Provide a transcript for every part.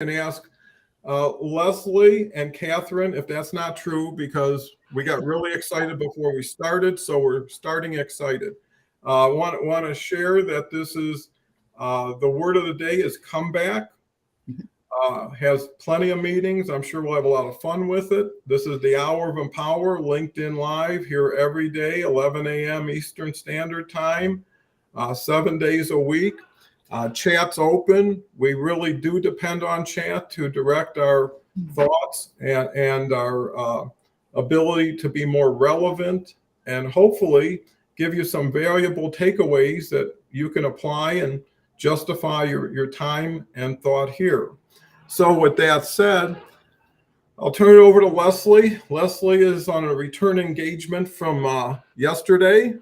and ask Leslie and Catherine if that's not true because we got really excited before we started, so we're starting excited. Want to share that this is the word of the day is comeback. Has plenty of meetings. I'm sure we'll have a lot of fun with it. This is the Hour of Empower, LinkedIn Live here every day, 11 a.m. Eastern Standard Time, 7 days a week. Chat's open. We really do depend on chat to direct our thoughts and our ability to be more relevant and hopefully give you some valuable takeaways that you can apply and justify your time and thought here. So with that said, I'll turn it over to Leslie. Leslie is on a return engagement from yesterday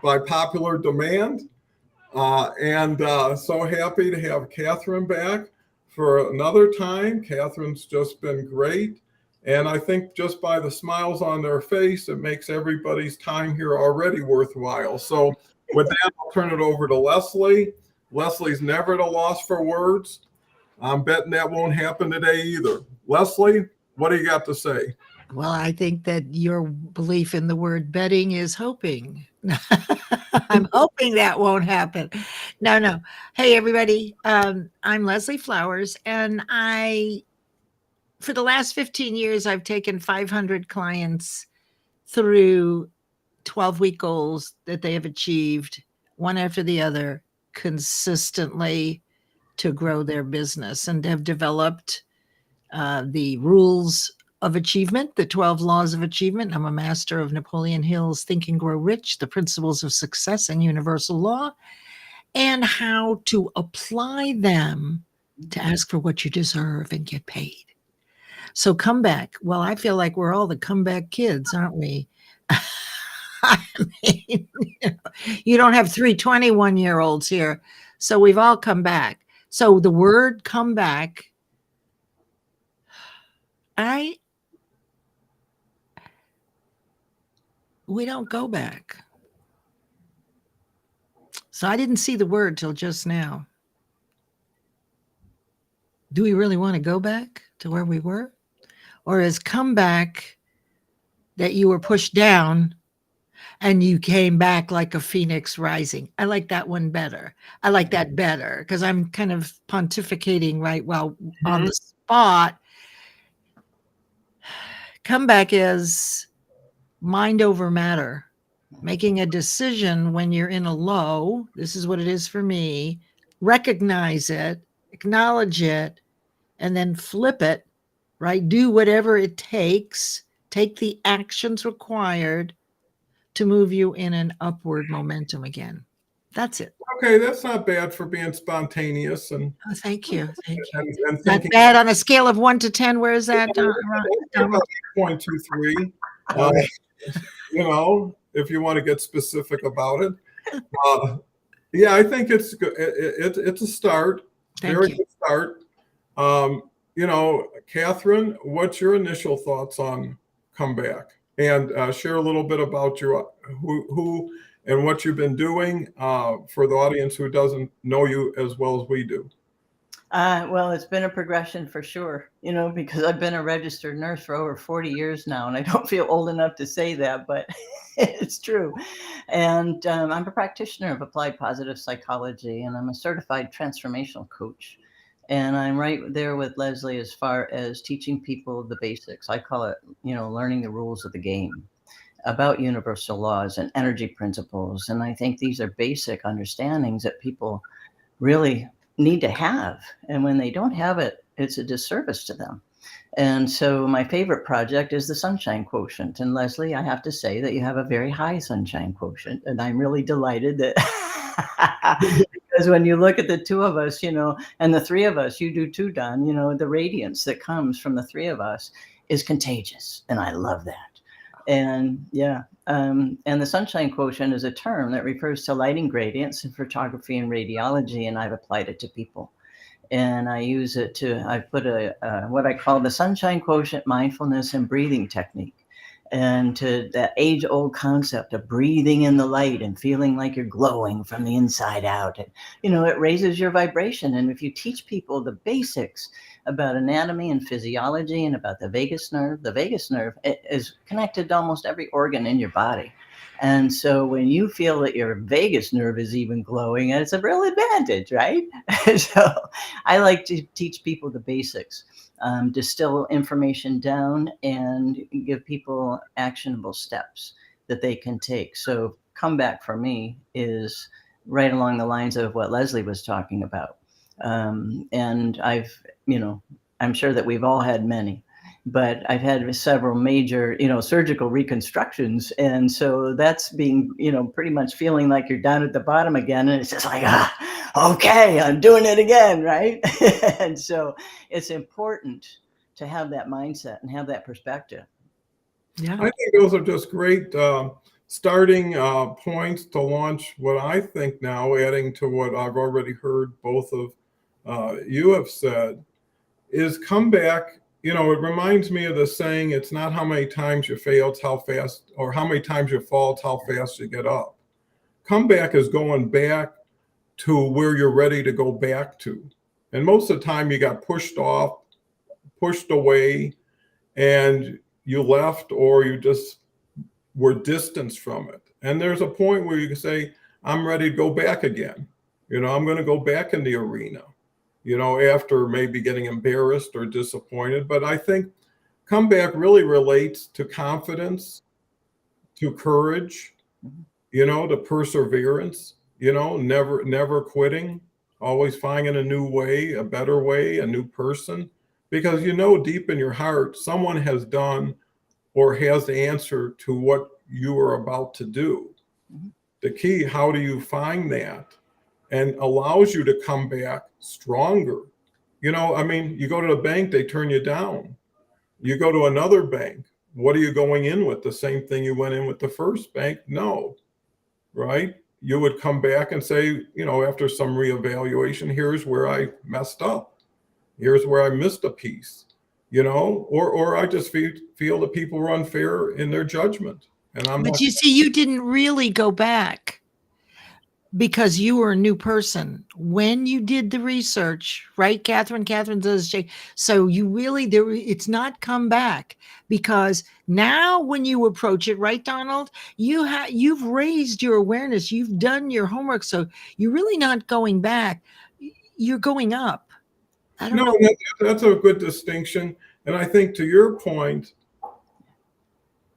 by popular demand. And so happy to have Catherine back for another time. Catherine's just been great. And I think just by the smiles on their face, it makes everybody's time here already worthwhile. So with that, I'll turn it over to Leslie. Leslie's never at a loss for words. I'm betting that won't happen today either. Leslie, what do you got to say? Well, I think that your belief in the word betting is hoping. I'm hoping that won't happen. No. Hey, everybody. I'm Leslie Flowers, and for the last 15 years, I've taken 500 clients through 12-week goals that they have achieved one after the other consistently to grow their business and have developed the rules of achievement, the 12 laws of achievement. I'm a master of Napoleon Hill's Think and Grow Rich, the principles of success and universal law, and how to apply them to ask for what you deserve and get paid. So comeback. Well, I feel like we're all the comeback kids, aren't we? I mean, you don't have 3 21-year-olds here. So we've all come back. So the word comeback, we don't go back. So I didn't see the word till just now. Do we really want to go back to where we were? Or is comeback that you were pushed down and you came back like a phoenix rising? I like that one better. I like that better because I'm kind of pontificating right well on the spot. Comeback is mind over matter, making a decision when you're in a low. This is what it is for me. Recognize it, acknowledge it, and then flip it, right? Do whatever it takes, take the actions required to move you in an upward momentum again. That's it. Okay, that's not bad for being spontaneous and thank you. and Not bad on a scale of 1 to 10. Where is that? 8.23. If you want to get specific about it. Yeah, I think it's good. It's a start. Very good start. Catherine, what's your initial thoughts on comeback? And share a little bit about your who and what you've been doing for the audience who doesn't know you as well as we do. Well, it's been a progression for sure, because I've been a registered nurse for over 40 years now, and I don't feel old enough to say that, but it's true. And I'm a practitioner of applied positive psychology, and I'm a certified transformational coach. And I'm right there with Leslie as far as teaching people the basics. I call it, learning the rules of the game about universal laws and energy principles. And I think these are basic understandings that people really need to have. And when they don't have it, it's a disservice to them. And so my favorite project is the Sunshine Quotient. And Leslie, I have to say that you have a very high Sunshine Quotient. And I'm really delighted that because when you look at the two of us, and the three of us, you do too, Don, the radiance that comes from the three of us is contagious. And I love that. And and the Sunshine Quotient is a term that refers to lighting gradients in photography and radiology, and I've applied it to people. And I use it I put what I call the Sunshine Quotient mindfulness and breathing technique. And to that age-old concept of breathing in the light and feeling like you're glowing from the inside out. And, it raises your vibration. And if you teach people the basics about anatomy and physiology and about the vagus nerve. The vagus nerve is connected to almost every organ in your body. And so when you feel that your vagus nerve is even glowing, it's a real advantage, right? So I like to teach people the basics, distill information down and give people actionable steps that they can take. So comeback for me is right along the lines of what Leslie was talking about. And I'm sure that we've all had many, but I've had several major, surgical reconstructions. And so that's being, pretty much feeling like you're down at the bottom again. And it's just like, okay, I'm doing it again, right? And so it's important to have that mindset and have that perspective. Yeah. I think those are just great starting points to launch what I think now, adding to what I've already heard both of you have said, is come back. It reminds me of the saying, it's not how many times you fail, it's how fast, or how many times you fall, it's how fast you get up. Comeback is going back to where you're ready to go back to. And most of the time you got pushed off, pushed away, and you left, or you just were distanced from it. And there's a point where you can say, I'm ready to go back again. I'm going to go back in the arena, after maybe getting embarrassed or disappointed. But I think comeback really relates to confidence, to courage, to perseverance, never quitting, always finding a new way, a better way, a new person. Because deep in your heart, someone has done or has the answer to what you are about to do. Mm-hmm. The key, how do you find that? And allows you to come back stronger. You go to the bank, they turn you down. You go to another bank, what are you going in with? The same thing you went in with the first bank? No, right? You would come back and say, after some reevaluation, here's where I messed up. Here's where I missed a piece, or I just feel that people are unfair in their judgment. But you see, you didn't really go back because you were a new person when you did the research, right? Catherine does. So you really, it's not come back, because now when you approach it, right, Donald, you've raised your awareness, you've done your homework. So you're really not going back. You're going up. I don't know. That's a good distinction. And I think to your point,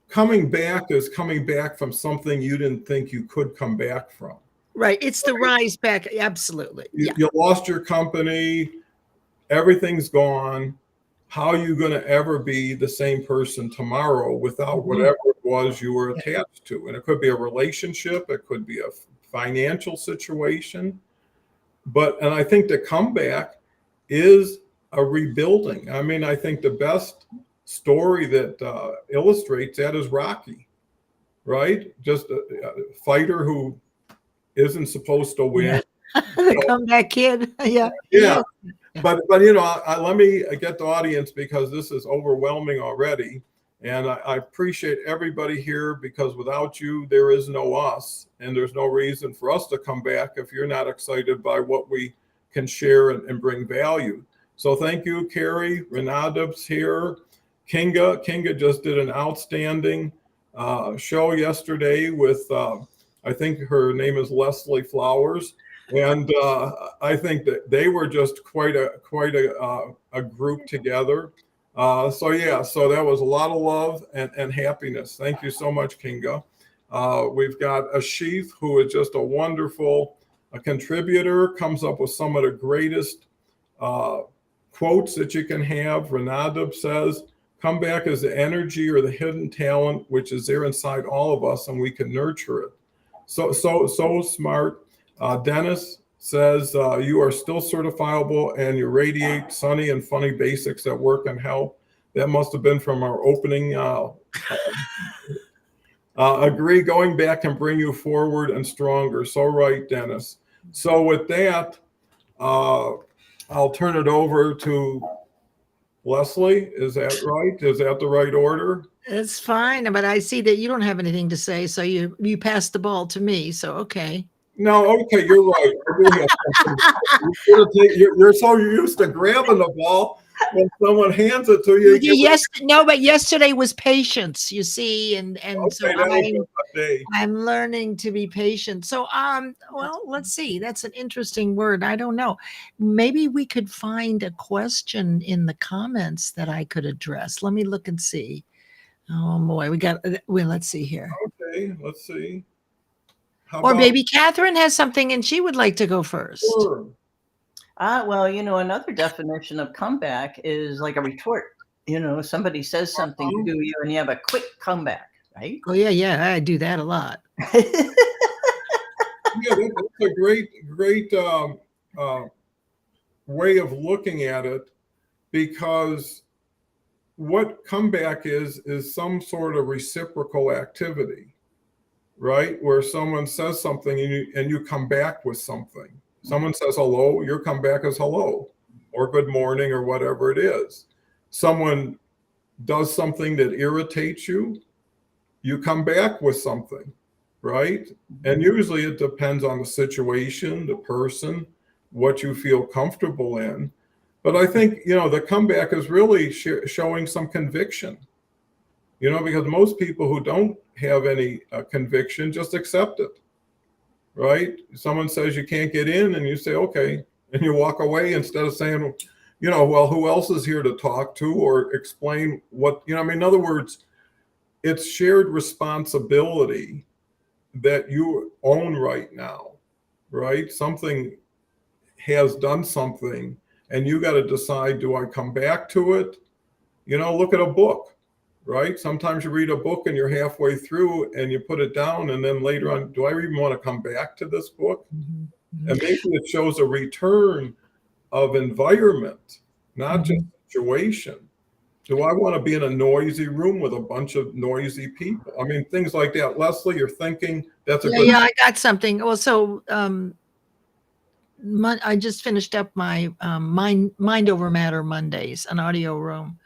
coming back is coming back from something you didn't think you could come back from. Right. It's the rise back. Absolutely. Yeah. You lost your company. Everything's gone. How are you going to ever be the same person tomorrow without whatever it was you were attached to? And it could be a relationship. It could be a financial situation. And I think the comeback is a rebuilding. I think the best story that illustrates that is Rocky, right? Just a fighter who isn't supposed to win. Yeah. The comeback kid. Yeah. Yeah. But let me get the audience, because this is overwhelming already. And I appreciate everybody here, because without you, there is no us. And there's no reason for us to come back if you're not excited by what we can share and bring value. So thank you, Carrie. Renadab's here. Kinga just did an outstanding show yesterday with, I think her name is Leslie Flowers. And I think that they were just quite a group together. So that was a lot of love and happiness. Thank you so much, Kinga. We've got Ashith, who is just a wonderful contributor, comes up with some of the greatest quotes that you can have. Renadab says, comeback is the energy or the hidden talent which is there inside all of us, and we can nurture it. So smart. Dennis says, you are still certifiable and you radiate sunny and funny basics at work and help. That must have been from our opening. Agree, going back can bring you forward and stronger. So right, Dennis. So with that, I'll turn it over to Leslie. Is that right? Is that the right order? It's fine, but I see that you don't have anything to say, so you passed the ball to me. So okay. No, okay, you're right. You're so used to grabbing the ball. when someone hands it to you, you give it, Yes, no, but yesterday was patience, you see, and so okay, that was a good day. I'm learning to be patient. So, well, let's see. That's an interesting word. I don't know. Maybe we could find a question in the comments that I could address. Let me look and see. Oh boy, well, let's see here. Okay, let's see. How Or about maybe Catherine has something and she would like to go first. sure. Well, another definition of comeback is like a retort. Somebody says something to you and you have a quick comeback, right? Oh yeah, I do that a lot. Yeah, that's a great way of looking at it, because what comeback is some sort of reciprocal activity, right? Where someone says something and you come back with something. Someone says hello, your comeback is hello, or good morning, or whatever it is. Someone does something that irritates you, you come back with something, right? And usually it depends on the situation, the person, what you feel comfortable in. But I think, the comeback is really showing some conviction, because most people who don't have any conviction just accept it, right? Someone says you can't get in and you say, okay, and you walk away instead of saying, well, who else is here to talk to or explain what, in other words, it's shared responsibility that you own right now, right? Something has done something and you got to decide, do I come back to it? Look at a book, right? Sometimes you read a book and you're halfway through and you put it down, and then later on, do I even want to come back to this book? Mm-hmm. And maybe it shows a return of environment, not just situation. Do I want to be in a noisy room with a bunch of noisy people? I mean, things like that. Leslie, you're thinking that's a good. Yeah, I got something. Well, so I just finished up my Mind Over Matter Mondays, an audio room.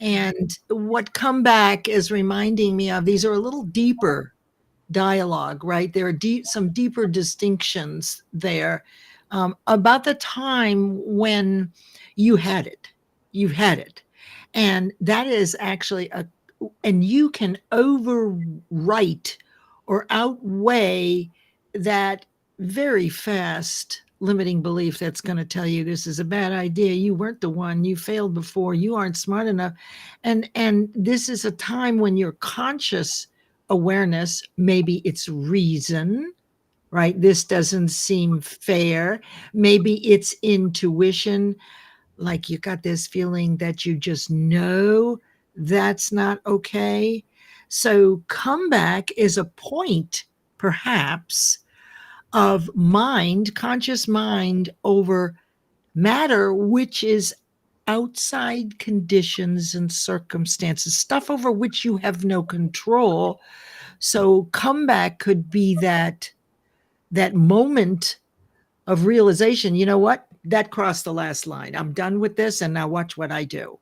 And what Comeback is reminding me of, these are a little deeper dialogue, right? There are some deeper distinctions there about the time when you've had it. And that is actually and you can overwrite or outweigh that very fast limiting belief that's going to tell you this is a bad idea. You weren't the one, you failed before, you aren't smart enough. And this is a time when your conscious awareness, maybe it's reason, right? This doesn't seem fair. Maybe it's intuition, like you got this feeling that you just know that's not okay. So comeback is a point, perhaps, of conscious mind over matter, which is outside conditions and circumstances, stuff over which you have no control. So comeback could be that moment of realization, you know what? That crossed the last line. I'm done with this, and now watch what I do.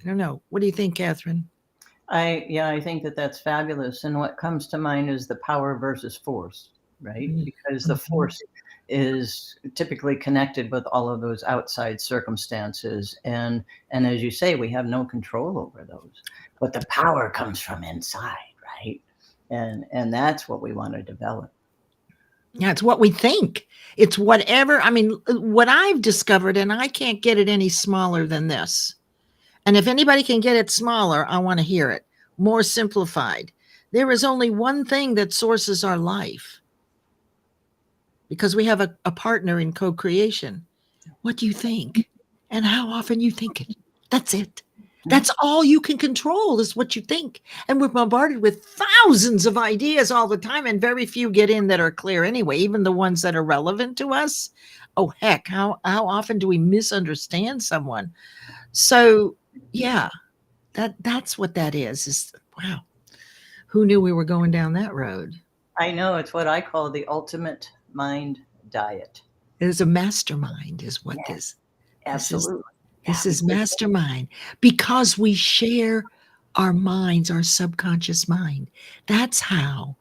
I don't know. What do you think, Catherine? I think that's fabulous. And what comes to mind is the power versus force, right? Because the force is typically connected with all of those outside circumstances. And as you say, we have no control over those. But the power comes from inside, right? And that's what we want to develop. Yeah, it's what we think. It's whatever. I mean, what I've discovered, and I can't get it any smaller than this. And if anybody can get it smaller, I want to hear it. More simplified. There is only one thing that sources our life, because we have a partner in co-creation. What do you think? And how often you think it. That's it. That's all you can control, is what you think. And we're bombarded with thousands of ideas all the time, and very few get in that are clear anyway, even the ones that are relevant to us. Oh, heck, how often do we misunderstand someone? So, yeah, that's what that is wow. Who knew we were going down that road? I know, it's what I call the ultimate mind diet. It is a mastermind, is what this. Absolutely. This is mastermind, because we share our minds, our subconscious mind. That's how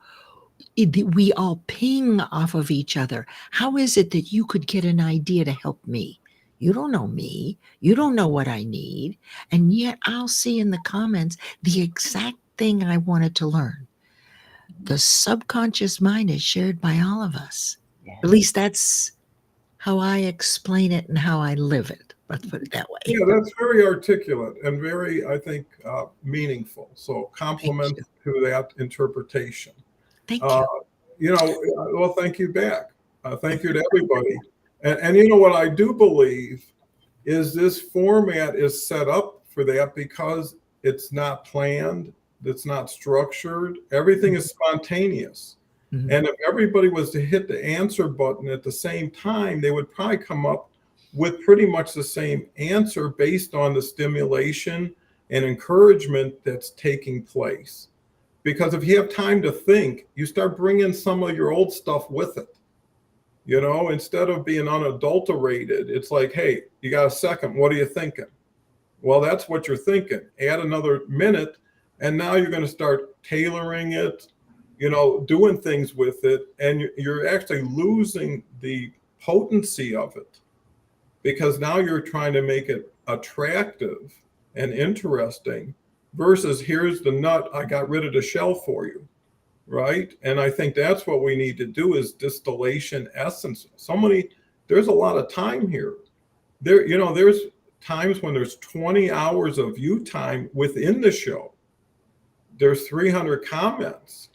we all ping off of each other. How is it that you could get an idea to help me? You don't know me. You don't know what I need. And yet I'll see in the comments the exact thing I wanted to learn. The subconscious mind is shared by all of us. Yeah. At least that's how I explain it and how I live it. Let's put it that way. Yeah, that's very articulate and very, I think, meaningful. So compliment to that interpretation. Thank you. Well, thank you back. Thank you to everybody. And you know what I do believe is this format is set up for that because it's not planned, it's not structured, everything is spontaneous. Mhm. And if everybody was to hit the answer button at the same time, they would probably come up with pretty much the same answer based on the stimulation and encouragement that's taking place. Because if you have time to think, you start bringing some of your old stuff with it. Instead of being unadulterated, it's like, hey, you got a second. What are you thinking? Well, that's what you're thinking. Add another minute, and now you're going to start tailoring it, doing things with it, and you're actually losing the potency of it because now you're trying to make it attractive and interesting versus here's the nut, I got rid of the shell for you, right? And I think that's what we need to do is distillation essence. There's a lot of time here. There's times when there's 20 hours of view time within the show. There's 300 comments.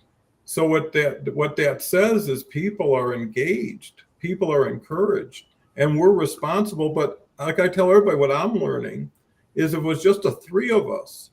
So what that says is people are engaged, people are encouraged, and we're responsible. But like I tell everybody, what I'm learning is if it was just the three of us,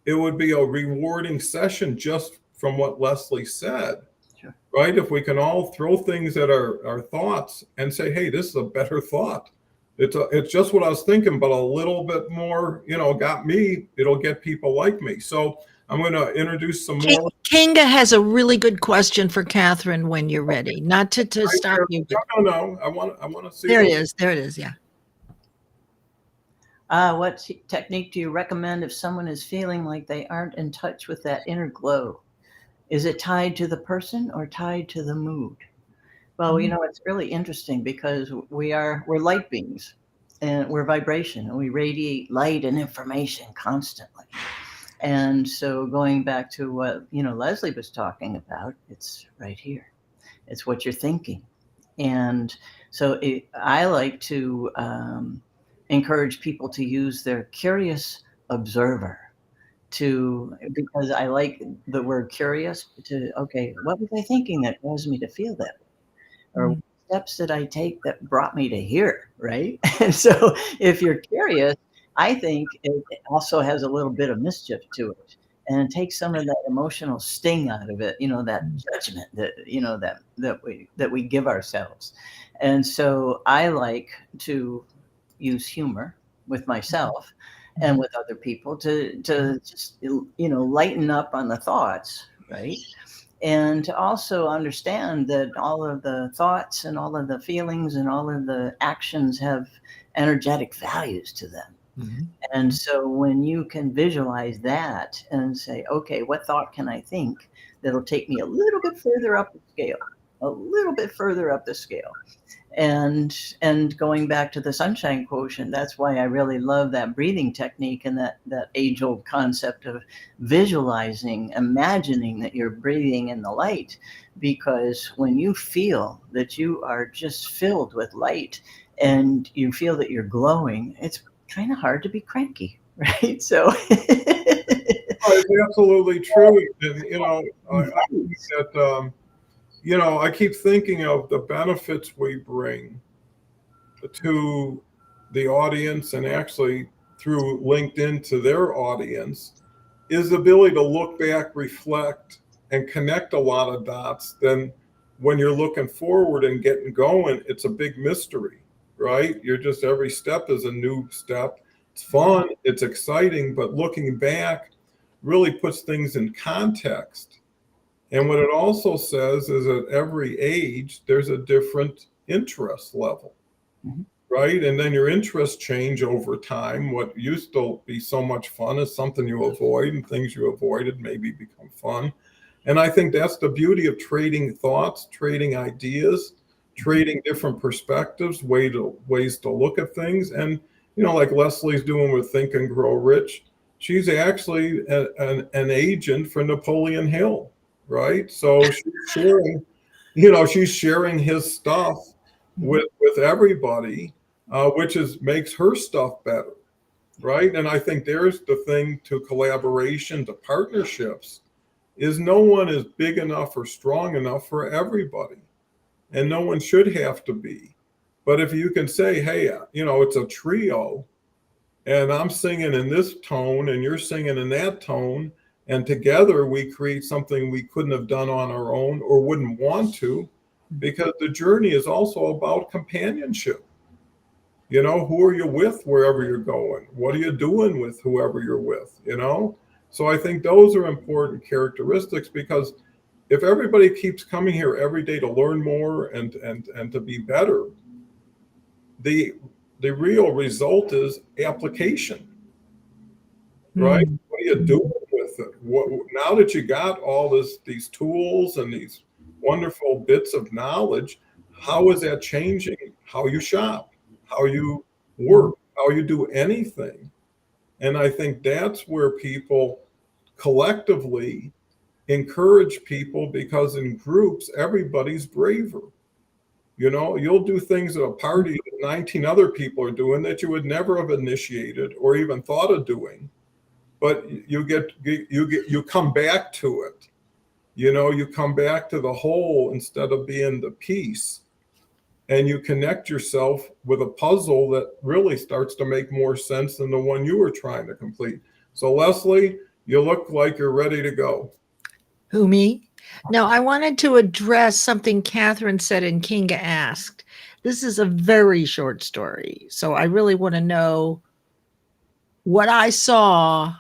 it would be a rewarding session just from what Leslie said, Sure. Right? If we can all throw things at our thoughts and say, hey, this is a better thought. It's just what I was thinking, but a little bit more, got me, it'll get people like me. So I'm going to introduce some more. Kinga has a really good question for Catherine when you're ready. Not to stop you. No. I want to see. There it is. There it is. Yeah. What technique do you recommend if someone is feeling like they aren't in touch with that inner glow? Is it tied to the person or tied to the mood? Well, it's really interesting because we're light beings and we're vibration and we radiate light and information constantly. And so going back to what, Leslie was talking about, it's right here. It's what you're thinking. And so I like to encourage people to use their curious observer because I like the word curious okay, what was I thinking that caused me to feel that? Or what steps did I take that brought me to here, right? And so if you're curious, I think it also has a little bit of mischief to it and it takes some of that emotional sting out of it, that judgment that we give ourselves. And so I like to use humor with myself and with other people to just, lighten up on the thoughts, right? And to also understand that all of the thoughts and all of the feelings and all of the actions have energetic values to them. Mm-hmm. And so when you can visualize that and say, okay, what thought can I think that'll take me a little bit further up the scale? And going back to the sunshine quotient, that's why I really love that breathing technique and that age-old concept of visualizing, imagining that you're breathing in the light, because when you feel that you are just filled with light and you feel that you're glowing, it's kind of hard to be cranky, right? So It's absolutely true. And, I think that, I keep thinking of the benefits we bring to the audience and actually through LinkedIn to their audience is the ability to look back, reflect, and connect a lot of dots. Then when you're looking forward and getting going, it's a big mystery, right? Every step is a new step. It's fun, it's exciting, but looking back really puts things in context. And what it also says is at every age, there's a different interest level, right? And then your interests change over time. What used to be so much fun is something you avoid, and things you avoided maybe become fun. And I think that's the beauty of trading thoughts, trading ideas, trading different perspectives, ways to look at things. And, like Leslie's doing with Think and Grow Rich, she's actually an agent for Napoleon Hill, right? So she's sharing his stuff with everybody, which makes her stuff better, right? And I think there's the thing to collaboration, to partnerships, is no one is big enough or strong enough for everybody, and no one should have to be. But if you can say, hey, it's a trio, and I'm singing in this tone and you're singing in that tone, and together we create something we couldn't have done on our own or wouldn't want to, because the journey is also about companionship. Who are you with wherever you're going? What are you doing with whoever you're with? So I think those are important characteristics, because if everybody keeps coming here every day to learn more and to be better, the real result is application, right? What are you doing with it? Now that you got all these tools and these wonderful bits of knowledge, how is that changing how you shop, how you work, how you do anything? And I think that's where people collectively encourage people, because in groups, everybody's braver. You'll do things at a party that 19 other people are doing that you would never have initiated or even thought of doing. But you come back to it. You come back to the whole instead of being the piece. And you connect yourself with a puzzle that really starts to make more sense than the one you were trying to complete. So Leslie, you look like you're ready to go. Who, me? No, I wanted to address something Catherine said and Kinga asked. This is a very short story, so I really want to know what I saw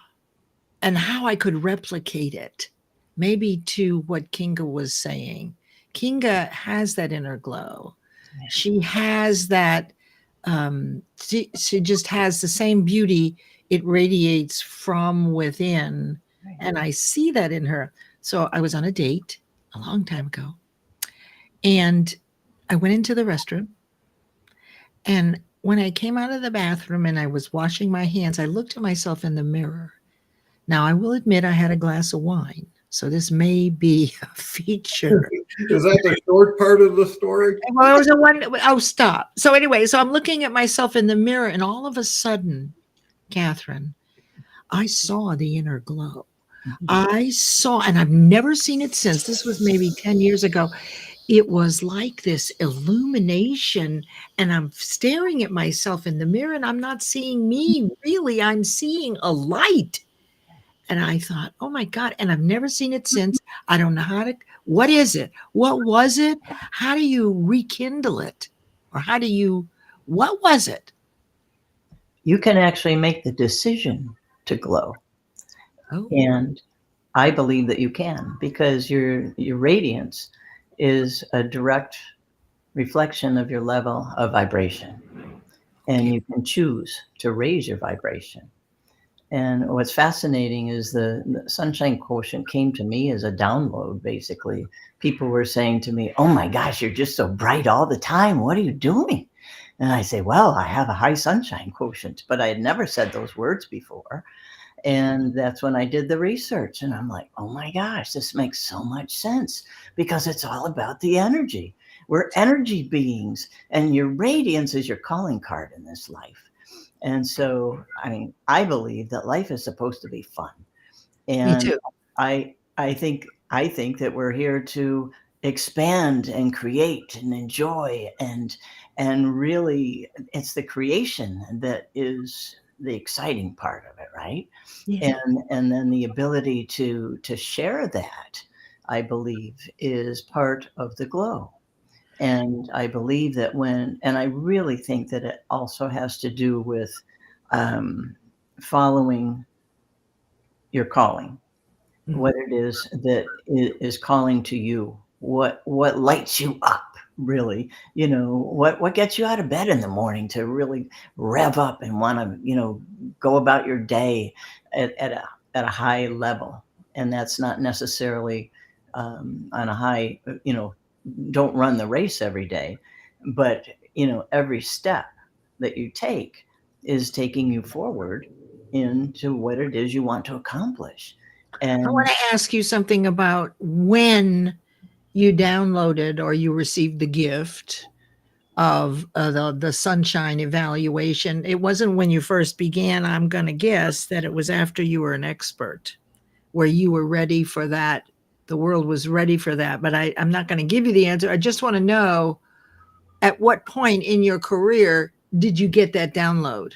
and how I could replicate it, maybe to what Kinga was saying. Kinga has that inner glow. She has that, she just has the same beauty. It radiates from within, and I see that in her. So I was on a date a long time ago, and I went into the restroom, and when I came out of the bathroom and I was washing my hands, I looked at myself in the mirror. Now, I will admit I had a glass of wine, so this may be a feature. Is that the short part of the story? Well, it was a one. Oh, stop. So anyway, so I'm looking at myself in the mirror, and all of a sudden, Catherine, I saw the inner glow. I saw, and I've never seen it since. This was maybe 10 years ago. It was like this illumination, and I'm staring at myself in the mirror, and I'm not seeing me, really. I'm seeing a light. And I thought, oh my God, and I've never seen it since. I don't know what is it? What was it? How do you rekindle it? Or what was it? You can actually make the decision to glow. Oh. And I believe that you can, because your radiance is a direct reflection of your level of vibration. And you can choose to raise your vibration. And what's fascinating is the sunshine quotient came to me as a download, basically. People were saying to me, oh my gosh, you're just so bright all the time. What are you doing? And I say, well, I have a high sunshine quotient, but I had never said those words before. And that's when I did the research, and I'm like, oh my gosh, this makes so much sense, because it's all about the energy. We're energy beings, and your radiance is your calling card in this life. And so, I believe that life is supposed to be fun. And Me too. I think that we're here to expand and create and enjoy, and really it's the creation that is the exciting part of it, right? Yeah. And then the ability to share that, I believe, is part of the glow. And I believe that and I really think that it also has to do with following your calling, what it is that is calling to you, what lights you up, really, what gets you out of bed in the morning to really rev up and want to, go about your day at a high level. And that's not necessarily on a high, don't run the race every day, but every step that you take is taking you forward into what it is you want to accomplish. I want And to ask you something about when you downloaded or you received the gift of the sunshine evaluation. It wasn't when you first began. I'm going to guess that it was after you were an expert, where you were ready for that. The world was ready for that. But I'm not going to give you the answer. I just want to know, at what point in your career did you get that download?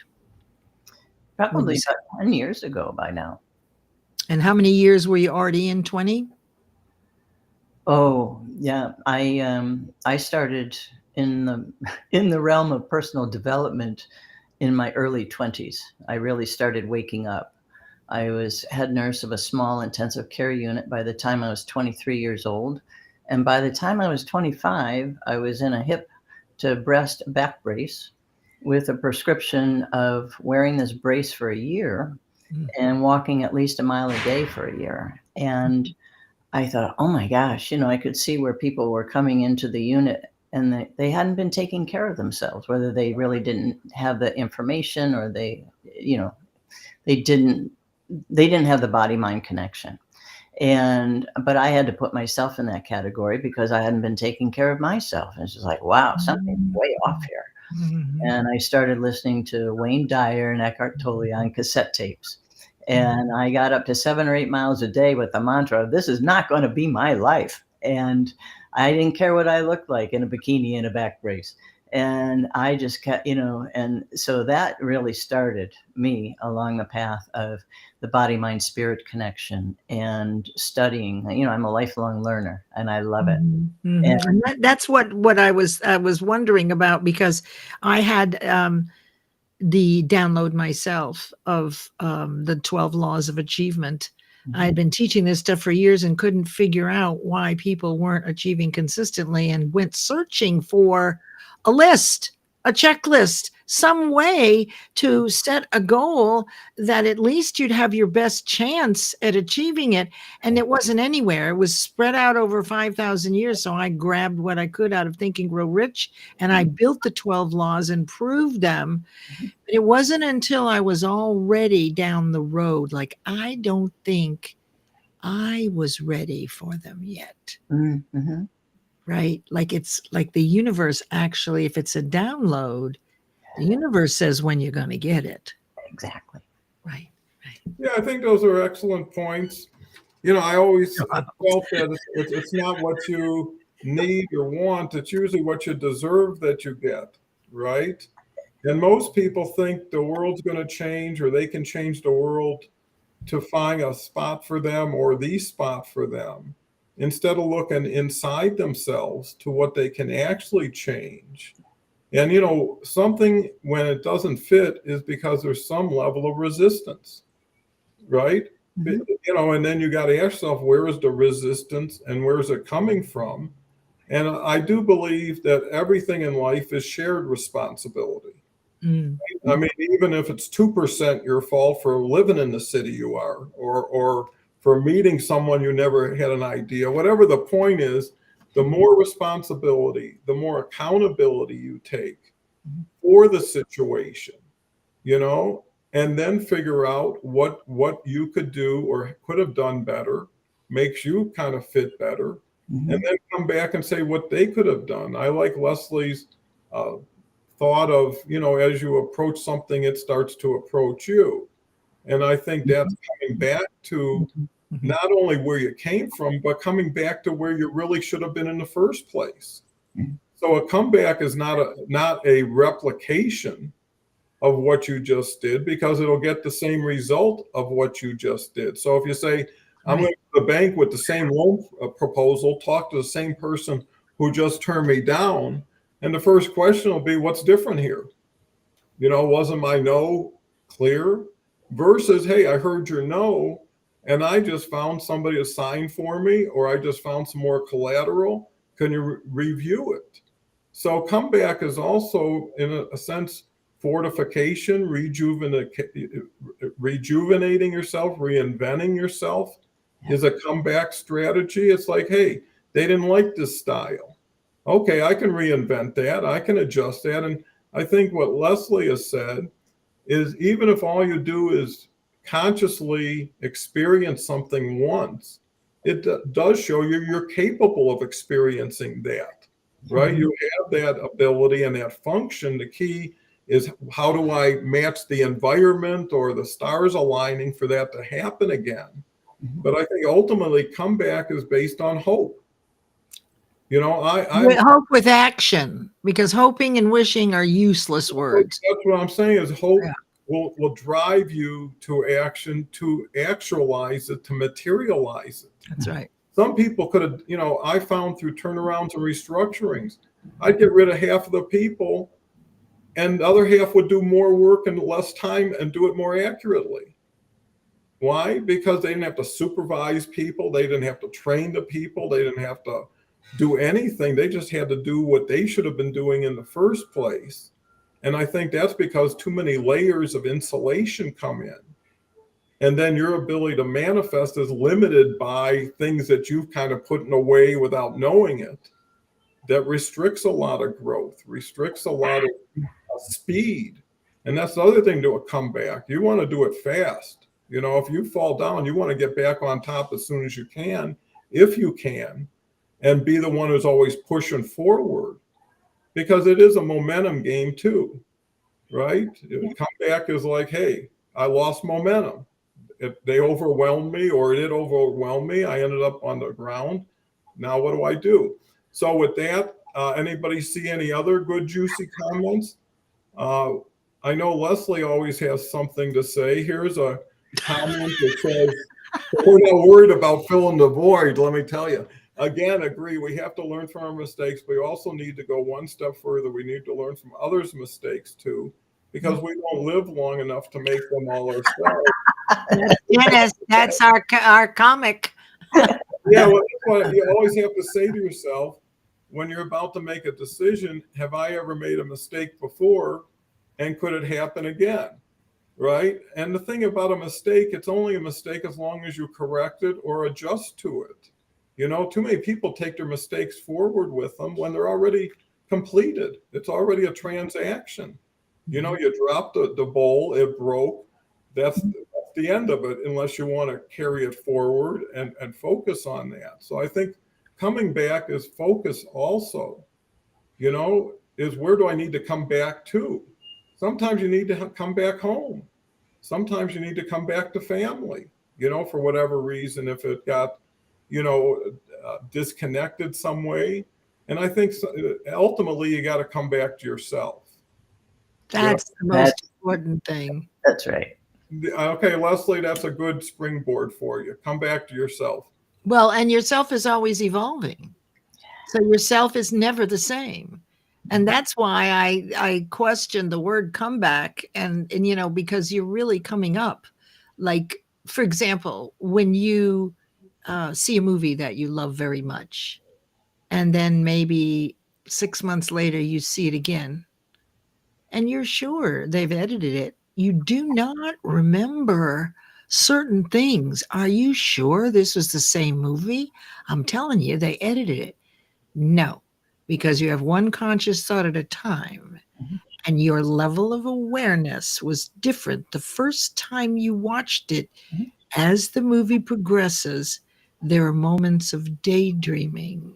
probably about 10 years ago by now. And how many years were you already in? 20? Oh, yeah. I started in the realm of personal development in my early 20s. I really started waking up. I was head nurse of a small intensive care unit by the time I was 23 years old. And by the time I was 25, I was in a hip to breast back brace with a prescription of wearing this brace for a year and walking at least a mile a day for a year. And I thought, oh my gosh, I could see where people were coming into the unit and they hadn't been taking care of themselves, whether they really didn't have the information or they didn't have the body mind connection. But I had to put myself in that category because I hadn't been taking care of myself. And it's just like, wow, something's way off here. And I started listening to Wayne Dyer and Eckhart Tolle on cassette tapes. And I got up to 7 or 8 miles a day with the mantra, this is not going to be my life. And I didn't care what I looked like in a bikini and a back brace. And I just kept, and so that really started me along the path of the body, mind, spirit connection and studying. I'm a lifelong learner and I love it. And that's what I was wondering about, because I had the download myself of the 12 laws of achievement. I had been teaching this stuff for years and couldn't figure out why people weren't achieving consistently, and went searching for a list, a checklist, some way to set a goal that at least you'd have your best chance at achieving it. And it wasn't anywhere. It was spread out over 5,000 years. So I grabbed what I could out of Think and Grow Rich, and I built the 12 laws and proved them. But it wasn't until I was already down the road, like, I don't think I was ready for them yet. Mm-hmm. Right? Like, it's like the universe actually, if it's a download, the universe says when you're going to get it. Exactly. Right. Yeah, I think those are excellent points. I always felt that it's not what you need or want, it's usually what you deserve that you get, right? And most people think the world's going to change, or they can change the world to find a spot for them or the spot for them, instead of looking inside themselves to what they can actually change. And, something, when it doesn't fit, is because there's some level of resistance, right? And then you got to ask yourself, where is the resistance and where is it coming from? And I do believe that everything in life is shared responsibility. I mean, even if it's 2% your fault for living in the city you are, or for meeting someone you never had an idea, whatever the point is, the more responsibility, the more accountability you take for the situation, and then figure out what you could do or could have done better, makes you kind of fit better, and then come back and say what they could have done. I like Leslie's thought of, as you approach something, it starts to approach you. And I think that's coming back to not only where you came from, but coming back to where you really should have been in the first place. So a comeback is not a replication of what you just did, because it'll get the same result of what you just did. So if you say, I'm going to the bank with the same loan proposal, talk to the same person who just turned me down, and the first question will be, what's different here? Wasn't my no clear? Versus, hey, I heard your no, and I just found somebody to sign for me, or I just found some more collateral. Can you review it? So comeback is also, in a sense, fortification, rejuvenating yourself, reinventing yourself is a comeback strategy. It's like, hey, they didn't like this style. Okay, I can reinvent that. I can adjust that. And I think what Leslie has said is even if all you do is consciously experience something once, it does show you you're capable of experiencing that, right? You have that ability and that function. The key is how do I match the environment or the stars aligning for that to happen again? But I think ultimately comeback is based on hope. You know, I'm Hope with action, because hoping and wishing are useless words. that's what I'm saying is hope Yeah. will drive you to action, to actualize it, to materialize it. That's right. Some people could have, you know, I found through turnarounds and restructurings, I'd get rid of half of the people and the other half would do more work in less time and do it more accurately. Why? Because they didn't have to supervise people, they didn't have to train the people, they didn't have to do anything. They just had to do what they should have been doing in the first place. And I think that's because too many layers of insulation come in. And then your ability to manifest is limited by things that you've kind of put in a way without knowing it. That restricts a lot of growth, restricts a lot of speed. And that's the other thing to a comeback. You want to do it fast. You know, if you fall down, you want to get back on top as soon as you can, if you can, and be the one who's always pushing forward, because it is a momentum game too, right? Comeback is like, hey, I lost momentum. They overwhelmed me, or it did overwhelm me. I ended up on the ground. Now what do I do? So with that, anybody see any other good juicy comments? I know Leslie always has something to say. Here's a comment that says, we're not worried about filling the void, let me tell you. Again, agree, we have to learn from our mistakes, but we also need to go one step further. We need to learn from others' mistakes too, because we don't live long enough to make them all ourselves. Dennis, that's our comic. Yeah, well, that's what you always have to say to yourself when you're about to make a decision. Have I ever made a mistake before, and could it happen again? Right? And the thing about a mistake, it's only a mistake as long as you correct it or adjust to it. You know, too many people take their mistakes forward with them when they're already completed. It's already a transaction. You know, you dropped the bowl, it broke. That's the end of it, unless you want to carry it forward and focus on that. So I think coming back is focus also, you know, is where do I need to come back to? Sometimes you need to come back home. Sometimes you need to come back to family, you know, for whatever reason, if it got, you know, disconnected some way. And I think ultimately you got to come back to yourself. That's the most important thing. That's right. Okay, Leslie, that's a good springboard for you. Come back to yourself. Well, and yourself is always evolving. So yourself is never the same. And that's why I question the word comeback, and you know, because you're really coming up. Like, for example, when you see a movie that you love very much, and then maybe 6 months later you see it again, and you're sure they've edited it, you do not remember certain things. Are you sure this was the same movie? I'm telling you, they edited it. No, because you have one conscious thought at a time, and your level of awareness was different the first time you watched it. As the movie progresses, there are moments of daydreaming,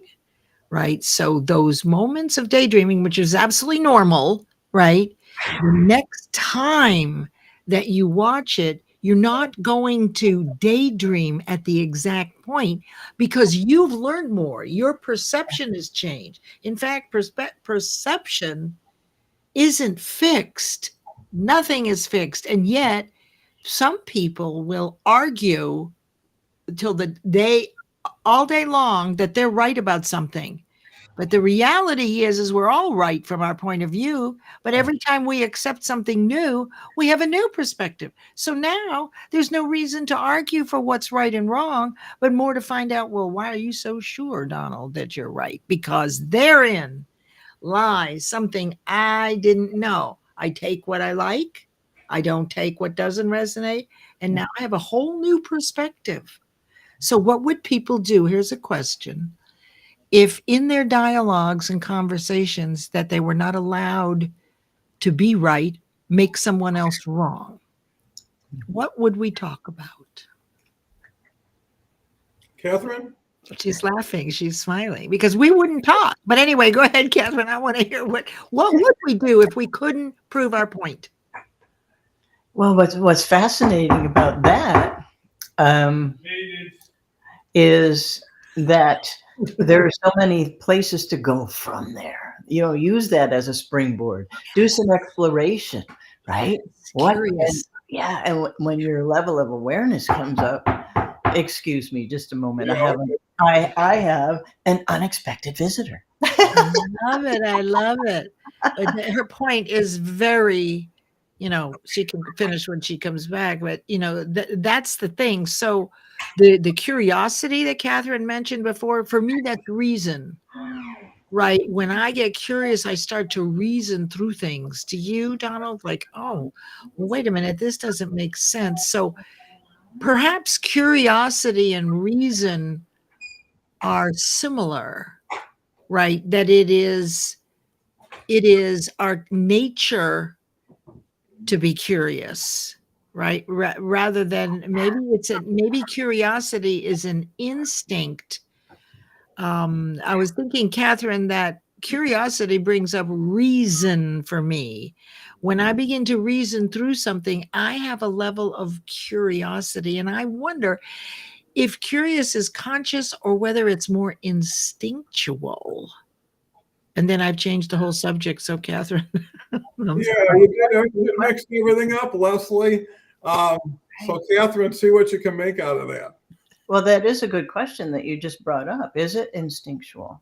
right? So those moments of daydreaming, which is absolutely normal, right? The next time that you watch it, you're not going to daydream at the exact point because you've learned more. Your perception has changed. In fact, perception isn't fixed. Nothing is fixed. And yet, some people will argue till the day, all day long, that they're right about something. But the reality is we're all right from our point of view. But every time we accept something new, we have a new perspective. So now there's no reason to argue for what's right and wrong, but more to find out, well, why are you so sure, Donald, that you're right? Because therein lies something I didn't know. I take what I like. I don't take what doesn't resonate. And now I have a whole new perspective. So what would people do? Here's a question. if in their dialogues and conversations that they were not allowed to be right, make someone else wrong, what would we talk about? Catherine? She's laughing. She's smiling because we wouldn't talk. But anyway, go ahead, Catherine. I want to hear what would we do if we couldn't prove our point? Well, what's fascinating about that is that there are so many places to go from there. Use that as a springboard. Do some exploration, right? Curious. Yeah, and when your level of awareness comes up, excuse me, just a moment. I have an unexpected visitor. I love it. I love it. Her point is very, she can finish when she comes back, but that's the thing. So the curiosity that Catherine mentioned before, for me, that's reason, right? When I get curious, I start to reason through things. Do you, Donald? Like, oh, well, wait a minute, this doesn't make sense. So perhaps curiosity and reason are similar, right? That it is our nature to be curious, right? Rather than maybe curiosity is an instinct. I was thinking, Catherine, that curiosity brings up reason for me. When I begin to reason through something, I have a level of curiosity, and I wonder if curious is conscious or whether it's more instinctual. And then I've changed the whole subject. So, Catherine. Yeah, you mixed everything up, Leslie. So, Catherine, see what you can make out of that. Well, that is a good question that you just brought up. Is it instinctual?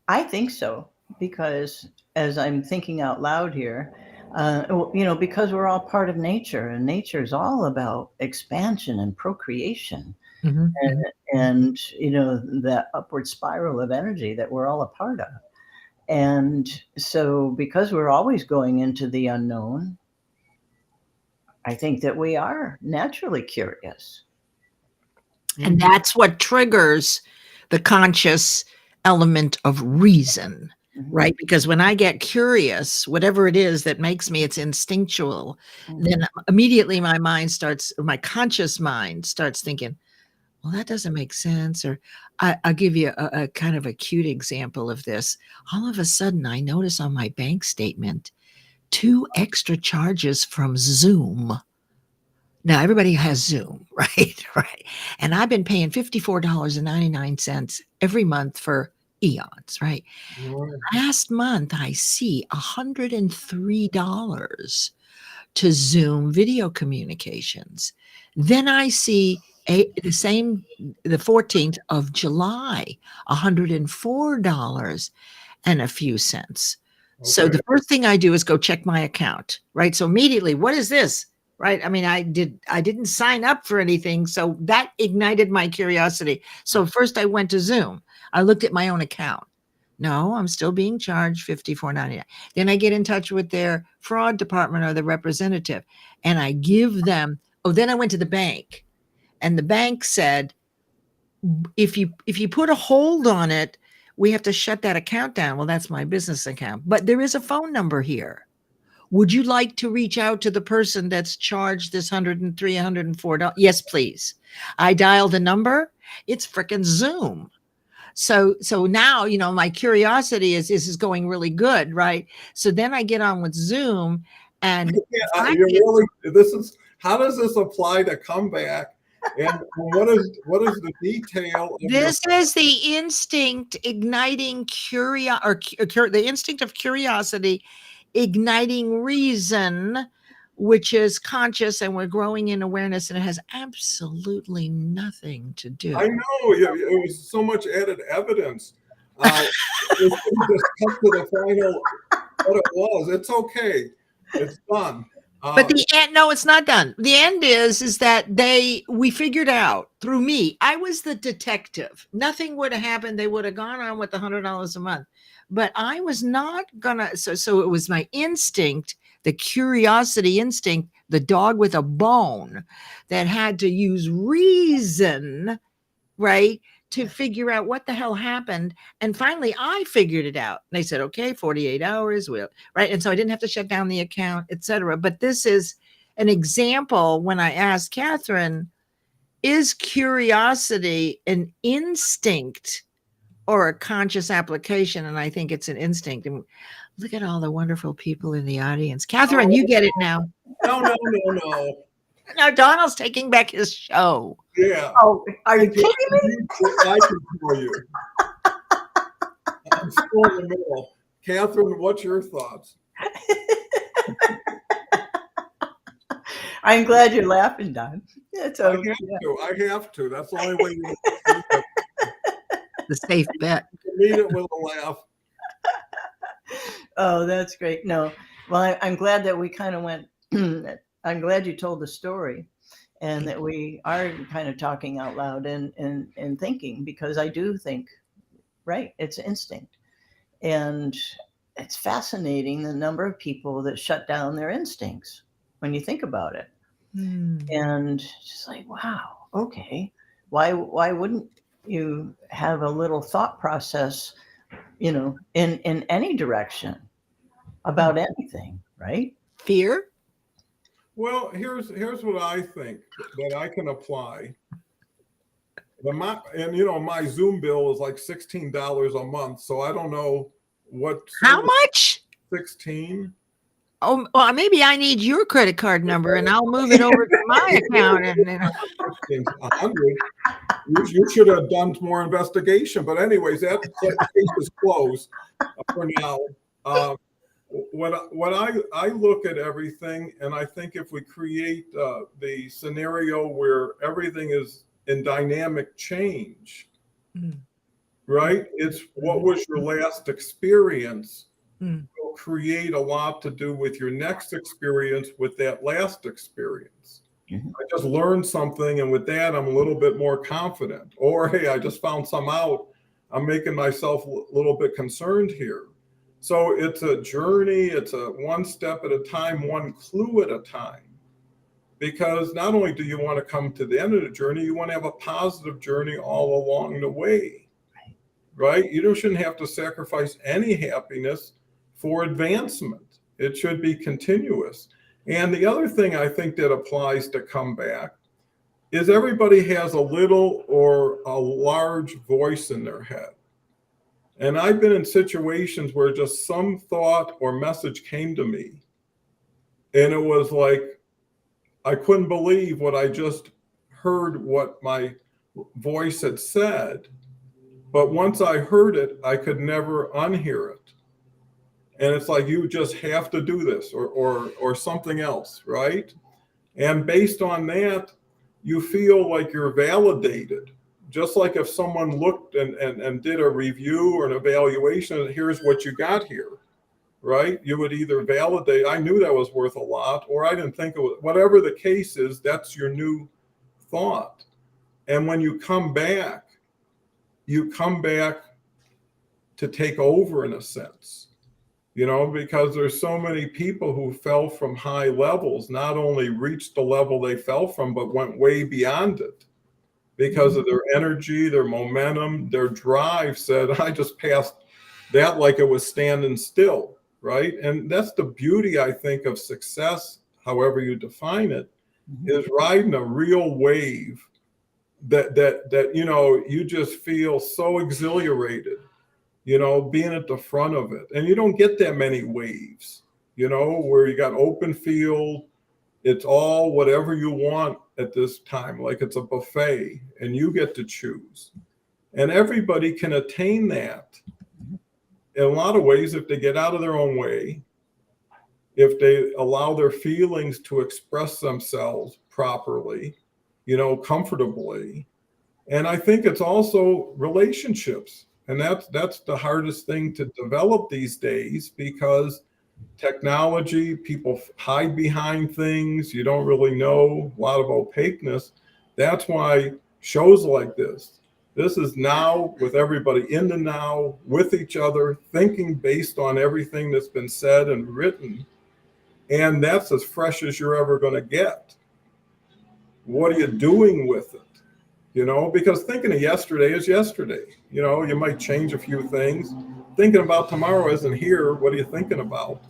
I think so, because as I'm thinking out loud here, because we're all part of nature, and nature is all about expansion and procreation. Mm-hmm. And that upward spiral of energy that we're all a part of. And so because we're always going into the unknown, I think that we are naturally curious. And that's what triggers the conscious element of reason, right? Because when I get curious, whatever it is that makes me, it's instinctual, then immediately my conscious mind starts thinking, well, that doesn't make sense. Or I'll give you a kind of a cute example of this. All of a sudden, I notice on my bank statement 2 extra charges from Zoom. Now, everybody has Zoom, right? Right. And I've been paying $54.99 every month for eons, right? Last month, I see $103 to Zoom video communications. Then I see the 14th of July, $104 and a few cents. Okay. So the first thing I do is go check my account, right? So immediately, what is this? Right? I mean, I didn't sign up for anything. So that ignited my curiosity. So first I went to Zoom. I looked at my own account. No, I'm still being charged $54.99. Then I get in touch with their fraud department or the representative, and I give them. Then I went to the bank, and the bank said, if you put a hold on it, we have to shut that account down. Well, that's my business account, but there is a phone number here. Would you like to reach out to the person that's charged this $103, $104? Yes, please. I dialed the number. It's frickin' Zoom. So now, my curiosity is going really good, right? So then I get on with Zoom, and how does this apply to comeback? And what is the detail? This is the instinct igniting the instinct of curiosity, igniting reason, which is conscious, and we're growing in awareness, and it has absolutely nothing to do. I know it was so much added evidence. Just come to the final what it was. It's okay. It's done. But the end, no, it's not done. The end is that we figured out through me. I was the detective. Nothing would have happened. They would have gone on with $100 a month. But I was not gonna. So it was my instinct, the curiosity instinct, the dog with a bone, that had to use reason, right? To figure out what the hell happened. And finally, I figured it out. They said, okay, 48 hours, right? And so I didn't have to shut down the account, etc. But this is an example when I asked Catherine, is curiosity an instinct or a conscious application? And I think it's an instinct. And look at all the wonderful people in the audience. Catherine, you get it now. No. Now Donald's taking back his show. Yeah. Oh, are you kidding me? I can tell you. I'm still in the middle. Catherine, what's your thoughts? I'm glad you're laughing, Don. It's I okay. have to. That's the only way you can The safe bet. meet it with a laugh. Oh, that's great. No, well, I'm glad that we kind of went. I'm glad you told the story, and that we are kind of talking out loud and thinking, because I do think, right, it's instinct, and it's fascinating the number of people that shut down their instincts when you think about it. And just like, wow, okay, why wouldn't you have a little thought process, in any direction about anything, right? Fear? Well, here's what I think that I can apply. My Zoom bill is like $16 a month, so I don't know what. How much? 16. Oh, well, maybe I need your credit card number and I'll move it over to my account. And then 100. You should have done more investigation. But anyways, that case is closed for now. What I look at everything, and I think if we create the scenario where everything is in dynamic change, right? It's what was your last experience will create a lot to do with your next experience with that last experience. I just learned something, and with that, I'm a little bit more confident. Or, hey, I just found some out. I'm making myself a little bit concerned here. So it's a journey. It's a one step at a time, one clue at a time. Because not only do you want to come to the end of the journey, you want to have a positive journey all along the way, right? You shouldn't have to sacrifice any happiness for advancement. It should be continuous. And the other thing I think that applies to comeback is everybody has a little or a large voice in their head. And I've been in situations where just some thought or message came to me, and it was like, I couldn't believe what I just heard, what my voice had said. But once I heard it, I could never unhear it. And it's like, you just have to do this or something else, right? And based on that, you feel like you're validated. Just like if someone looked and did a review or an evaluation, here's what you got here, right? You would either validate, I knew that was worth a lot, or I didn't think it was. Whatever the case is, that's your new thought. And when you come back to take over in a sense. Because there's so many people who fell from high levels, not only reached the level they fell from, but went way beyond it because of their energy, their momentum, their drive. Said, I just passed that like it was standing still, right? And that's the beauty, I think, of success, however you define it, is riding a real wave that you just feel so exhilarated. Being at the front of it. And you don't get that many waves, where you got open field. It's all whatever you want at this time, like it's a buffet, and you get to choose. And everybody can attain that in a lot of ways if they get out of their own way, if they allow their feelings to express themselves properly, comfortably. And I think it's also relationships. And that's the hardest thing to develop these days, because technology, people hide behind things. You don't really know, a lot of opaqueness. That's why shows like this is now with everybody in the now, with each other, thinking based on everything that's been said and written. And that's as fresh as you're ever going to get. What are you doing with it? because thinking of yesterday is yesterday. You might change a few things. Thinking about tomorrow isn't here. What are you thinking about?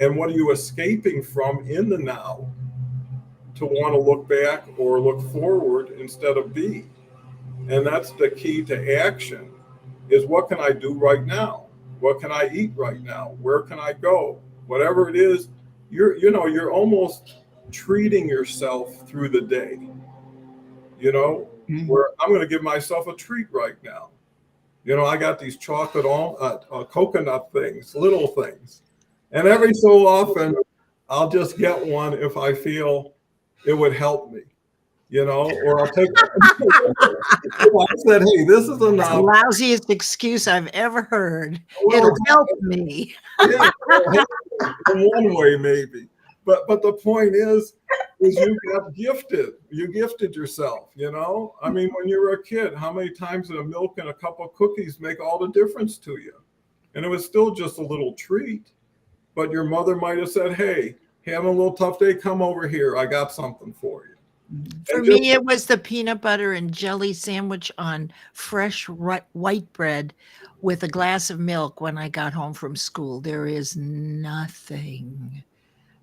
And what are you escaping from in the now to want to look back or look forward instead of be? And that's the key to action, is what can I do right now? What can I eat right now? Where can I go? Whatever it is, you're almost treating yourself through the day, where I'm going to give myself a treat right now. I got these chocolate coconut things, little things. And every so often, I'll just get one if I feel it would help me, or I'll take I said, hey, this is It's the enough. lousiest excuse I've ever heard. Well, It'll help me. Yeah, in one way, maybe. But the point is you got gifted. You gifted yourself, I mean, when you were a kid, how many times did a milk and a cup of cookies make all the difference to you? And it was still just a little treat. But your mother might have said, hey, having a little tough day, come over here. I got something for you. For me, it was the peanut butter and jelly sandwich on fresh white bread with a glass of milk when I got home from school. There is nothing.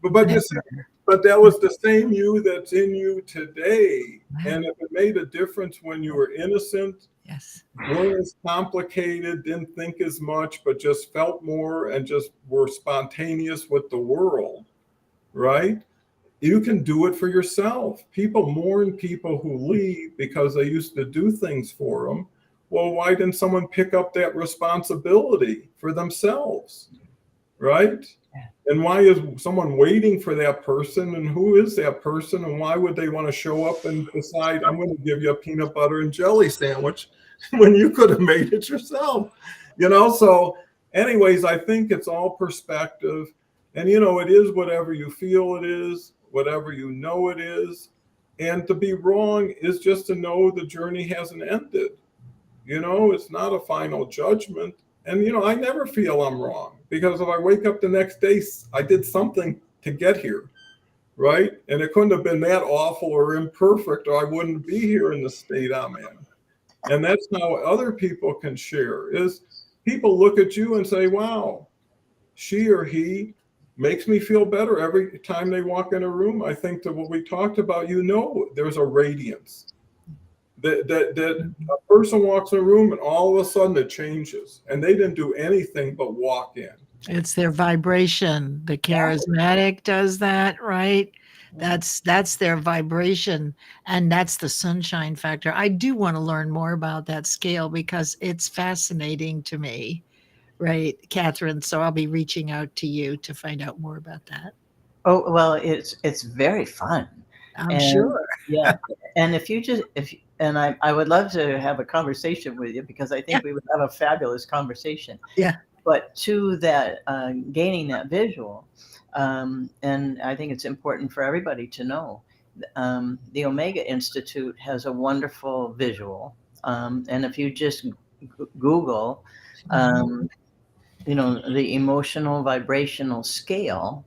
But that was the same you that's in you today. And if it made a difference when you were innocent, Yes, weren't as complicated, didn't think as much, but just felt more and just were spontaneous with the world, right? You can do it for yourself. People mourn people who leave because they used to do things for them. Well, why didn't someone pick up that responsibility for themselves, right? And why is someone waiting for that person? And who is that person? And why would they want to show up and decide, I'm going to give you a peanut butter and jelly sandwich when you could have made it yourself? So anyways, I think it's all perspective. And, it is whatever you feel it is, whatever it is. And to be wrong is just to know the journey hasn't ended. It's not a final judgment. And, I never feel I'm wrong, because if I wake up the next day, I did something to get here, right? And it couldn't have been that awful or imperfect, or I wouldn't be here in the state I'm in. And that's how other people can share, is people look at you and say, wow, she or he makes me feel better every time they walk in a room. I think that what we talked about, there's a radiance. That a person walks in a room and all of a sudden it changes, and they didn't do anything but walk in. it's their vibration. The charismatic does that, right? That's their vibration, and that's the sunshine factor. I do want to learn more about that scale because it's fascinating to me, right, Catherine? So I'll be reaching out to you to find out more about that. Oh, well, it's very fun. I'm sure. Yeah. And I would love to have a conversation with you, because I think we would have a fabulous conversation. Yeah. But to that, gaining that visual, and I think it's important for everybody to know, the Omega Institute has a wonderful visual. And if you just Google, the emotional vibrational scale,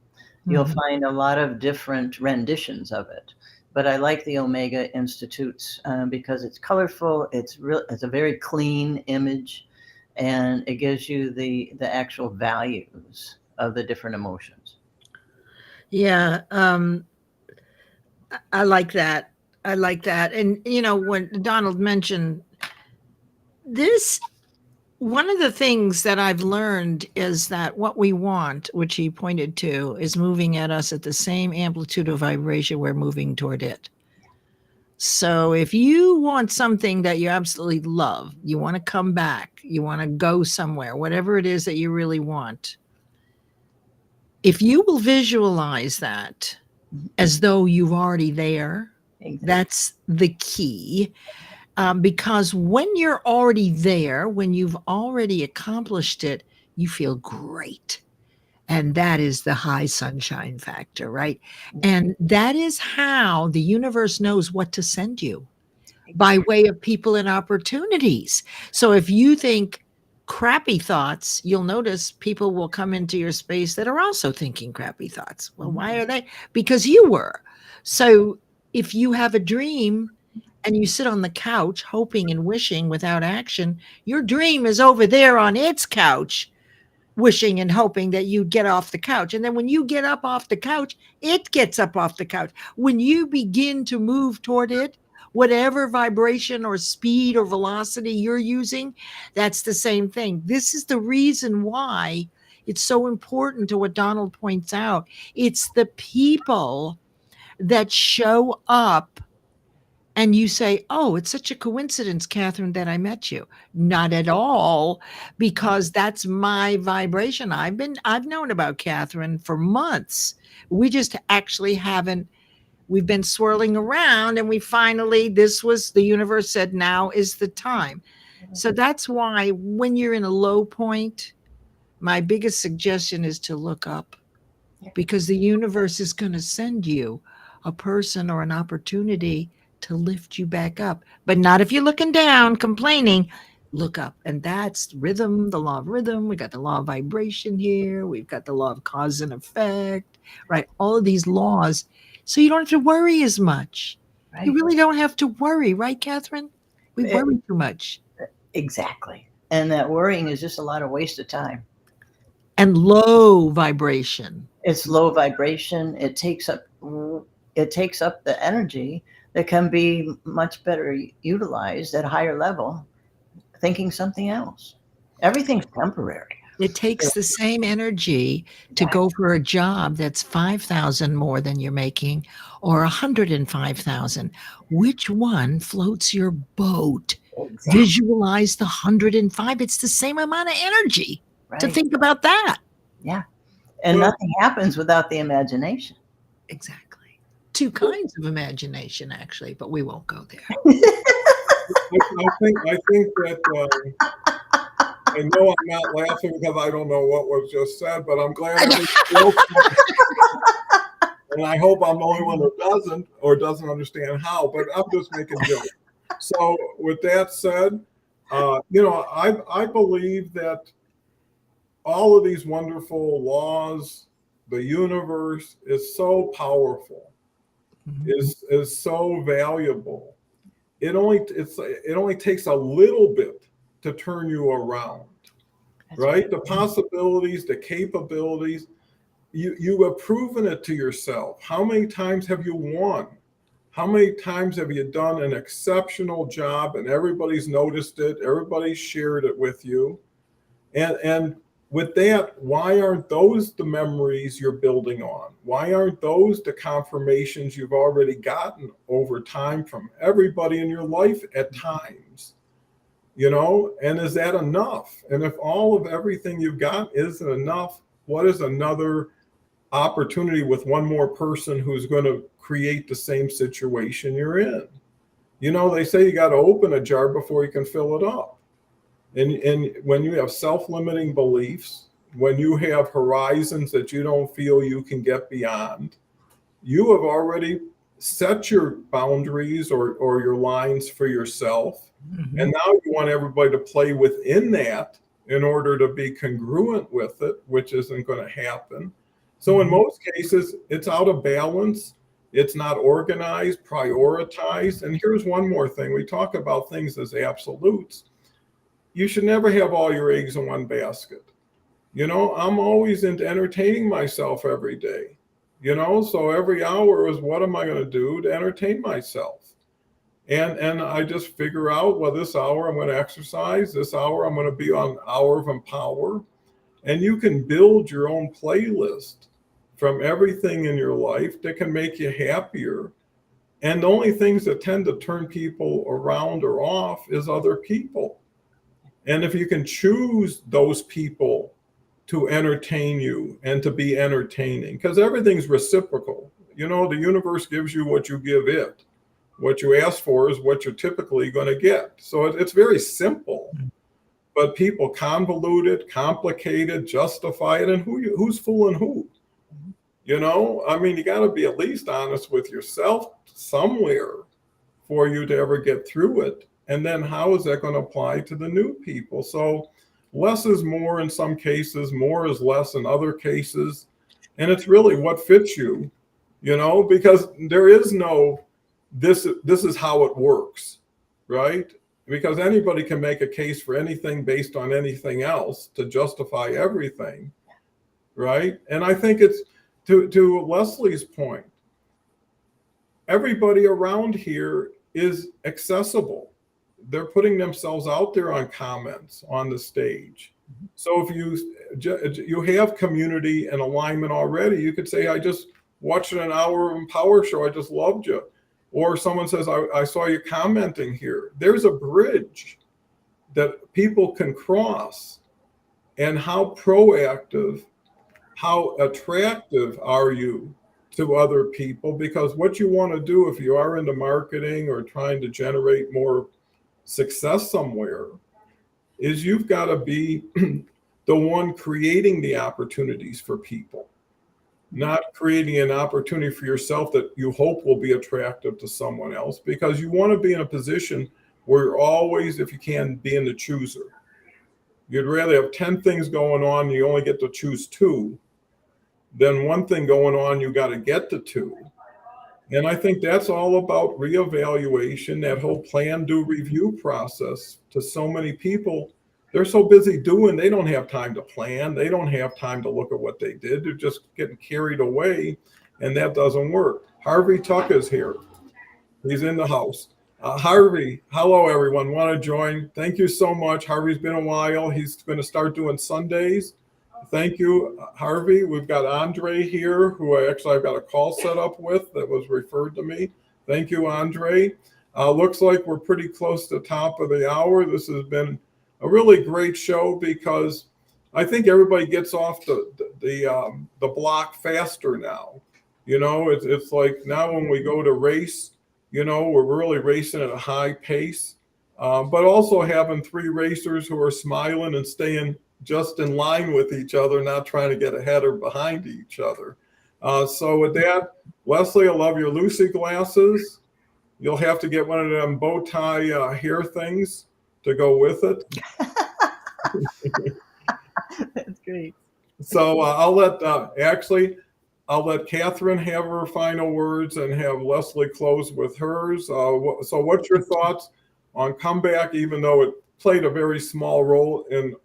you'll find a lot of different renditions of it. But I like the Omega Institutes because it's colorful. It's a very clean image, and it gives you the actual values of the different emotions. Yeah. I like that. And, when Donald mentioned this, one of the things that I've learned is that what we want, which he pointed to, is moving at us at the same amplitude of vibration we're moving toward it. So if you want something that you absolutely love, you want to come back, you want to go somewhere, whatever it is that you really want, if you will visualize that as though you're already there, that's the key. Because when you're already there, when you've already accomplished it, you feel great. And that is the high sunshine factor, right? And that is how the universe knows what to send you, by way of people and opportunities. So if you think crappy thoughts, you'll notice people will come into your space that are also thinking crappy thoughts. Well, why are they? Because you were. So if you have a dream and you sit on the couch hoping and wishing without action, your dream is over there on its couch, wishing and hoping that you get off the couch. And then when you get up off the couch, it gets up off the couch. When you begin to move toward it, whatever vibration or speed or velocity you're using, that's the same thing. This is the reason why it's so important to what Donald points out. It's the people that show up and you say, oh, it's such a coincidence, Catherine, that I met you. Not at all, because that's my vibration. I've known about Catherine for months. We just actually haven't, we've been swirling around, and we finally, the universe said, now is the time. So that's why when you're in a low point, my biggest suggestion is to look up, because the universe is going to send you a person or an opportunity to lift you back up. But not if you're looking down, complaining. Look up. And that's rhythm, the law of rhythm. We got the law of vibration here. We've got the law of cause and effect, right? All of these laws. So you don't have to worry as much. Right. You really don't have to worry, right, Catherine? We worry too much. Exactly. And that worrying is just a lot of waste of time. And low vibration. It's low vibration. It takes up the energy that can be much better utilized at a higher level, thinking something else. Everything's temporary. It takes the same energy to go for a job that's 5,000 more than you're making, or 105,000. Which one floats your boat? Exactly. Visualize the 105. It's the same amount of energy to think about that. Yeah. And nothing happens without the imagination. Exactly. Two kinds of imagination, actually, but we won't go there. I think that I know I'm not laughing because I don't know what was just said, but I'm glad and I hope I'm the only one who doesn't understand how, but I'm just making jokes. So with that said, I believe that all of these wonderful laws, the universe is so powerful. Is so valuable. It only takes a little bit to turn you around. That's right? The possibilities, the capabilities, you have proven it to yourself. How many times have you won? How many times have you done an exceptional job and everybody's noticed it, everybody's shared it with you? And with that, why aren't those the memories you're building on? Why aren't those the confirmations you've already gotten over time from everybody in your life at times? And is that enough? And if all of everything you've got isn't enough, what is another opportunity with one more person who's going to create the same situation you're in? They say you got to open a jar before you can fill it up. And when you have self-limiting beliefs, when you have horizons that you don't feel you can get beyond, you have already set your boundaries or your lines for yourself. Mm-hmm. And now you want everybody to play within that in order to be congruent with it, which isn't going to happen. So in most cases, it's out of balance. It's not organized, prioritized. And here's one more thing. We talk about things as absolutes. You should never have all your eggs in one basket. I'm always into entertaining myself every day. So every hour is what am I going to do to entertain myself? And I just figure out, well, this hour I'm going to exercise, this hour I'm going to be on Hour of Empower. And you can build your own playlist from everything in your life that can make you happier. And the only things that tend to turn people around or off is other people. And if you can choose those people to entertain you and to be entertaining, because everything's reciprocal. The universe gives you what you give it. What you ask for is what you're typically going to get. So it's very simple, but people convolute it, complicate it, justify it, and who's fooling who? You got to be at least honest with yourself somewhere for you to ever get through it. And then how is that going to apply to the new people? So less is more in some cases, more is less in other cases. And it's really what fits you, because there is no this is how it works, right? Because anybody can make a case for anything based on anything else to justify everything, right? And I think it's to Leslie's point, everybody around here is accessible. They're putting themselves out there on comments on the stage. So if you have community and alignment already, you could say, I just watched an hour of Power Show, I just loved you. Or someone says, I saw you commenting here. There's a bridge that people can cross. And how proactive, how attractive are you to other people? Because what you want to do if you are into marketing or trying to generate more success somewhere is you've got to be the one creating the opportunities for people, not creating an opportunity for yourself that you hope will be attractive to someone else, because you want to be in a position where you're always, if you can, being the chooser. You'd rather have 10 things going on, you only get to choose 2, than one thing going on, you got to get to 2. And I think that's all about reevaluation, that whole plan, do, review process. To so many people, they're so busy doing, they don't have time to plan. They don't have time to look at what they did. They're just getting carried away, and that doesn't work. Harvey Tuck is here. He's in the house. Harvey, hello, everyone. Want to join? Thank you so much. Harvey's been a while. He's going to start doing Sundays. Thank you, Harvey. We've got Andre here, who I've got a call set up with that was referred to me. Thank you, Andre. Looks like we're pretty close to the top of the hour. This has been a really great show because I think everybody gets off the block faster now. You know, it's like now when we go to race, you know, we're really racing at a high pace, but also having 3 racers who are smiling and staying just in line with each other, not trying to get ahead or behind each other. So with that, Leslie, I love your Lucy glasses. You'll have to get one of them bow tie hair things to go with it. That's great. So I'll let Catherine have her final words and have Leslie close with hers. So what's your thoughts on comeback, even though it played a very small role in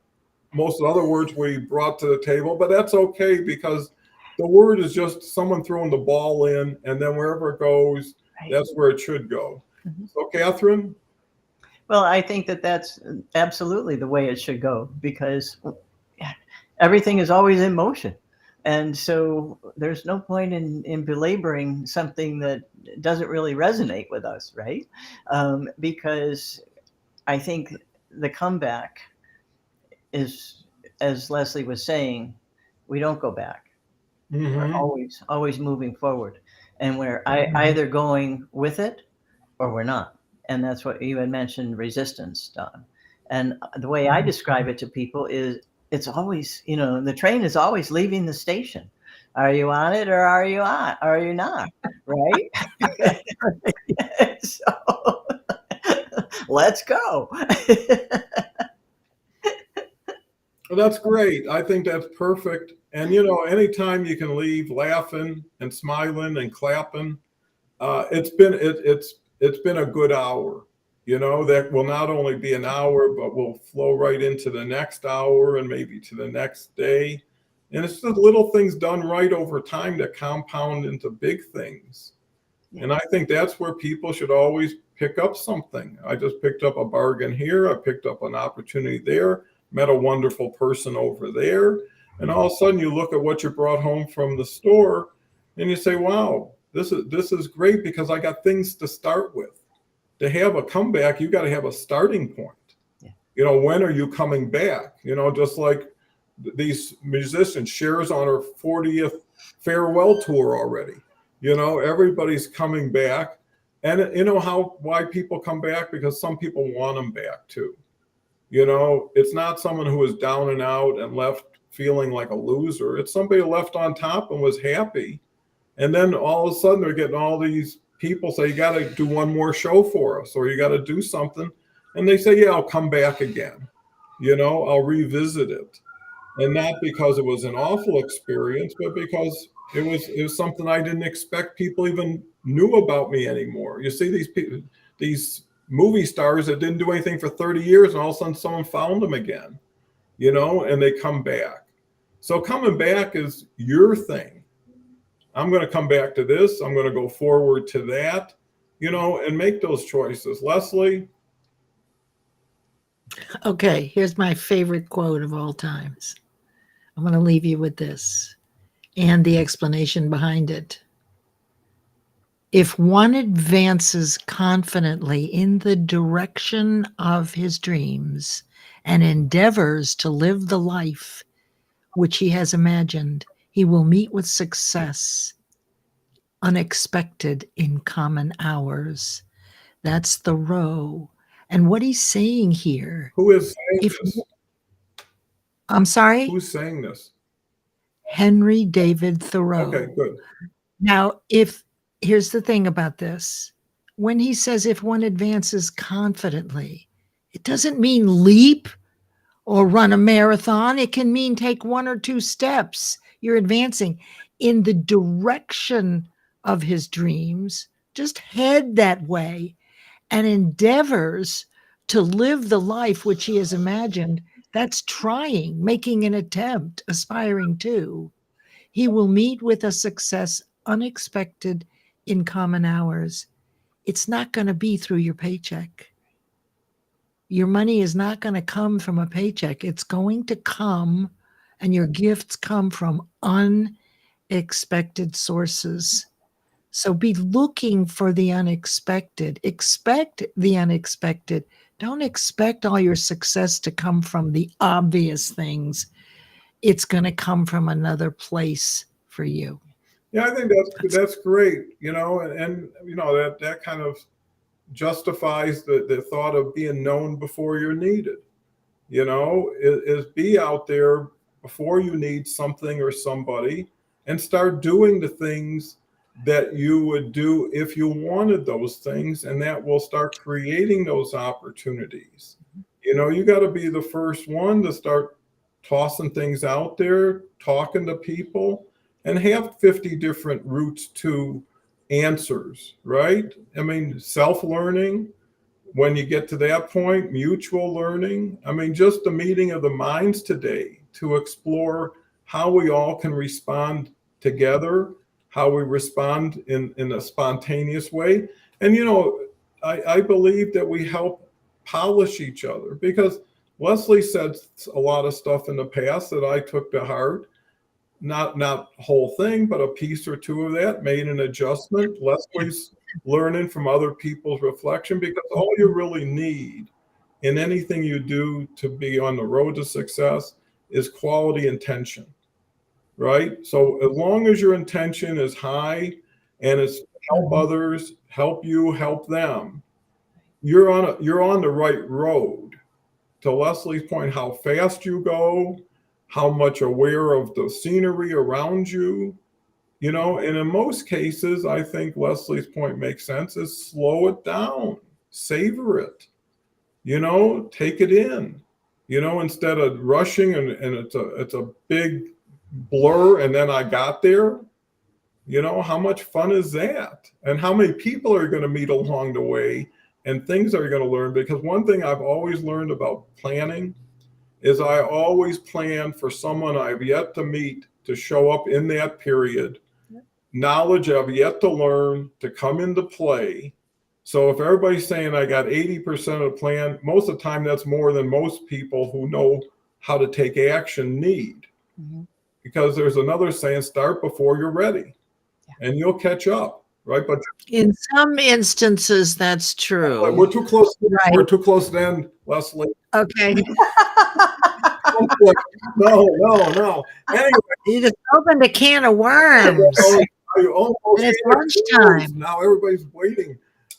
most of the other words we brought to the table, but that's okay because the word is just someone throwing the ball in, and then wherever it goes, that's where it should go. Mm-hmm. So Catherine? Well, I think that's absolutely the way it should go because everything is always in motion. And so there's no point in belaboring something that doesn't really resonate with us, right? Because I think the comeback is, as Leslie was saying, we don't go back. Mm-hmm. We're always moving forward. And we're either going with it or we're not. And that's what you had mentioned, resistance, Don. And the way I describe it to people is it's always, you know, the train is always leaving the station. Are you on it or are you not? Right? So let's go. Well, that's great. I think that's perfect. And, you know, anytime you can leave laughing and smiling and clapping, it's been a good hour. You know, that will not only be an hour, but will flow right into the next hour and maybe to the next day. And it's the little things done right over time that compound into big things. Yeah. And I think that's where people should always pick up something. I just picked up a bargain here. I picked up an opportunity there, met a wonderful person over there. And all of a sudden you look at what you brought home from the store and you say, wow, this is great because I got things to start with. To have a comeback, you got to have a starting point. Yeah. You know, when are you coming back? You know, just like these musicians, Cher's on her 40th farewell tour already. You know, everybody's coming back. And you know why people come back? Because some people want them back too. You know, it's not someone who was down and out and left feeling like a loser. It's somebody who left on top and was happy. And then all of a sudden they're getting all these people say, you got to do one more show for us, or you got to do something. And they say, yeah, I'll come back again. You know, I'll revisit it. And not because it was an awful experience, but because It was something I didn't expect people even knew about me anymore. You see these people, these movie stars that didn't do anything for 30 years, and all of a sudden someone found them again, and they come back. So coming back is your thing. I'm going to come back to this. I'm going to go forward to that, and make those choices. Leslie? Okay, here's my favorite quote of all times. I'm going to leave you with this and the explanation behind it. If one advances confidently in the direction of his dreams and endeavors to live the life which he has imagined, he will meet with success unexpected in common hours. That's Thoreau. And what he's saying here, Who is saying this? I'm sorry? Who's saying this? Henry David Thoreau. Okay, good. Now, here's the thing about this. When he says if one advances confidently, it doesn't mean leap or run a marathon. It can mean take 1 or 2 steps. You're advancing in the direction of his dreams. Just head that way and endeavors to live the life which he has imagined. That's trying, making an attempt, aspiring to. He will meet with a success unexpected in common hours. It's not going to be through your paycheck. Your money is not going to come from a paycheck. It's going to come, and your gifts come from unexpected sources. So be looking for the unexpected. Expect the unexpected. Don't expect all your success to come from the obvious things. It's going to come from another place for you. Yeah, I think that's great, and that kind of justifies the thought of being known before you're needed. Is be out there before you need something or somebody, and start doing the things that you would do if you wanted those things, and that will start creating those opportunities. You got to be the first one to start tossing things out there, talking to people, and have 50 different routes to answers, right? I mean, self-learning, when you get to that point, mutual learning. I mean, just the meeting of the minds today to explore how we all can respond together, how we respond in a spontaneous way. And, I believe that we help polish each other, because Leslie said a lot of stuff in the past that I took to heart. Not the whole thing, but a piece or two of that, made an adjustment. Leslie's learning from other people's reflection, because all you really need in anything you do to be on the road to success is quality intention, right? So as long as your intention is high and it's help others, help you, help them, you're on the right road. To Leslie's point, how fast you go, how much aware of the scenery around you, and in most cases, I think Leslie's point makes sense, is slow it down, savor it, take it in, instead of rushing and it's a big blur and then I got there. How much fun is that? And how many people are going to meet along the way, and things are going to learn? Because one thing I've always learned about planning is I always plan for someone I've yet to meet to show up in that period, knowledge I've yet to learn to come into play. So if everybody's saying I got 80% of the plan, most of the time that's more than most people who know how to take action need. Mm-hmm. Because there's another saying, start before you're ready, and you'll catch up, right? But in some instances, that's true. We're too close. Right. We're too close to end, Leslie. Okay. No. Anyway, You just opened a can of worms. It's lunchtime. Now everybody's waiting.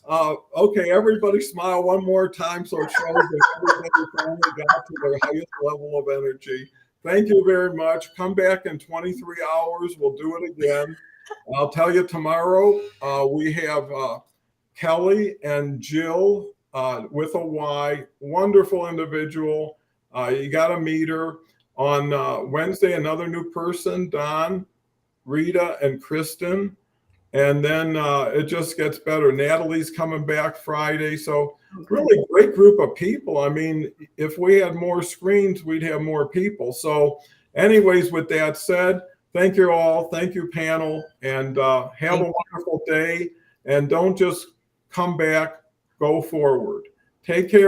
Okay, everybody smile one more time so it shows that everybody finally got to their highest level of energy. Thank you very much. Come back in 23 hours. We'll do it again. I'll tell you tomorrow, we have Kelly and Jill with a Y, wonderful individual. You got to meet her. On Wednesday, another new person, Don. Rita, and Kristen. And then it just gets better. Natalie's coming back Friday. So really great group of people. I mean, if we had more screens, we'd have more people. So anyways, with that said, thank you all. Thank you, panel. And have a wonderful day. And don't just come back, go forward. Take care.